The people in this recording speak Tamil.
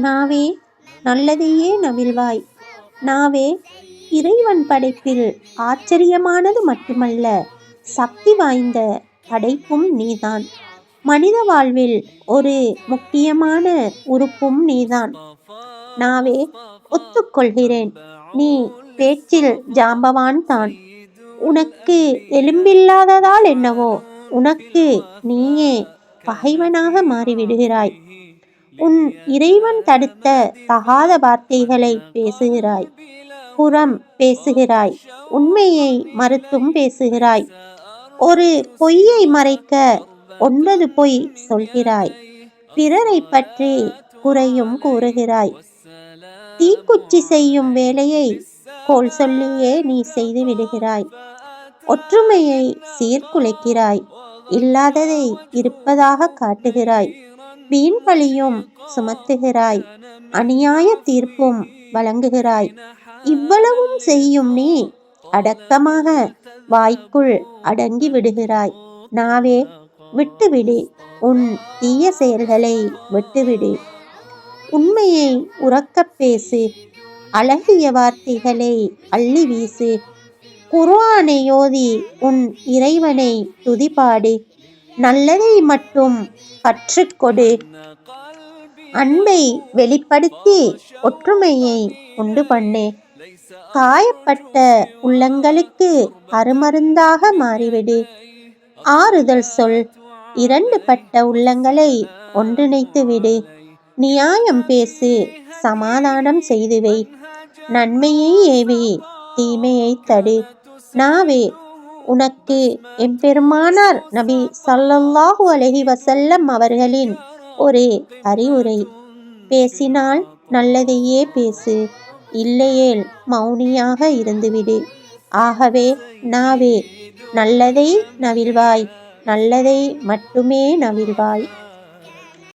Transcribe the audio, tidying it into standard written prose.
நாவே நல்லதையே நவில்வாய். நாவே இறைவன் படைப்பில் ஆச்சரியமானது மட்டுமல்ல, சக்தி வாய்ந்த படைப்பும் நீதான். மனித வாழ்வில் ஒரு முக்கியமான உறுப்பும் நீதான். நாவே, ஒத்துக்கொள்கிறேன், நீ பேச்சில் ஜாம்பவான் தான். உனக்கு எலும்பில்லாததால் என்னவோ உனக்கு நீயே பகைவனாக மாறிவிடுகிறாய். உன் இறைவன் தடுத்த தகாத வார்த்தைகளை பேசுகிறாய். புறம் பேசுகிறாய். உண்மையை மறுத்தும் பேசுகிறாய். ஒரு பொய்யை மறைக்க 9 பொய் சொல்கிறாய். பிறரை பற்றி குறையும் கூறுகிறாய். தீக்குச்சி செய்யும் வேலையை கோல் சொல்லியே நீ செய்து விடுகிறாய். ஒற்றுமையை சீர்குலைக்கிறாய். இல்லாததை இருப்பதாக காட்டுகிறாய். வீண் பழியும் சுமத்துகிறாய். அநியாய தீர்ப்பும் வழங்குகிறாய். இவ்வளவும் செய்யும் நீ அடக்கமாக வாய்க்குள் அடங்கி விடுகிறாய். நாவே, விட்டுவிடு, உன் தீய செயல்களை விட்டுவிடு. உண்மையை உரக்கப் பேசு. அழகிய வார்த்தைகளை அள்ளி வீசு. குர்ஆனை ஓதி உன் இறைவனை துதிபாடு. நல்லதை மட்டும் கற்றுக்கொடு. அன்பை வெளிப்படுத்தி ஒற்றுமையை உண்டு பண்ணு. காயப்பட்ட உள்ளங்களுக்கு அருமருந்தாக மாறிவிடு. ஆறுதல் சொல். 2 பட்ட உள்ளங்களை ஒன்றிணைத்து விடு. நியாயம் பேசு. சமாதானம் செய்து வை. நன்மையை ஏவி தீமையை தடு. நாவே, உனக்கு எம்பெருமானார் நபி ஸல்லல்லாஹு அலைஹி வஸல்லம் அவர்களின் ஒரு அறிவுரை. பேசினால் நல்லதையே பேசு, இல்லையேல் மௌனியாக இருந்துவிடு. ஆகவே நாவே, நல்லதை நவில்வாய். நல்லதை மட்டுமே நவில்வாய்.